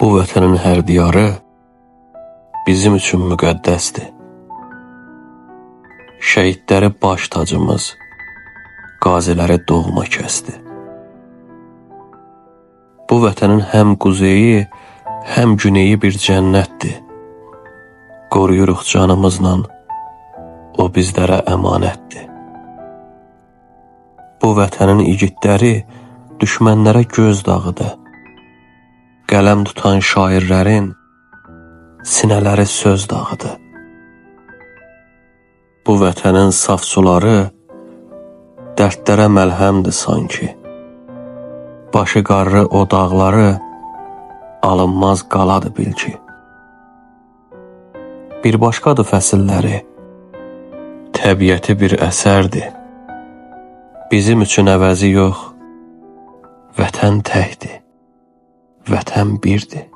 Bu vətənin hər diyarı bizim üçün müqəddəsdir. Şəhidləri baş tacımız, qaziləri doğma kəsdi. Bu vətənin həm quzeyi, həm güneyi bir cənnətdir. Qoruyuruq canımızla, o bizlərə əmanətdir. Bu vətənin igidləri düşmənlərə göz dağıdır. Qələm tutan şairlərin sinələri söz dağıdır. Bu vətənin saf suları dərdlərə məlhəmdir sanki. Başı qarlı o dağları alınmaz qaladır bil ki. Bir başqadır fəsilləri, təbiəti bir əsərdir. Bizim üçün əvəzi yox, vətən təkdir, vətən birdir.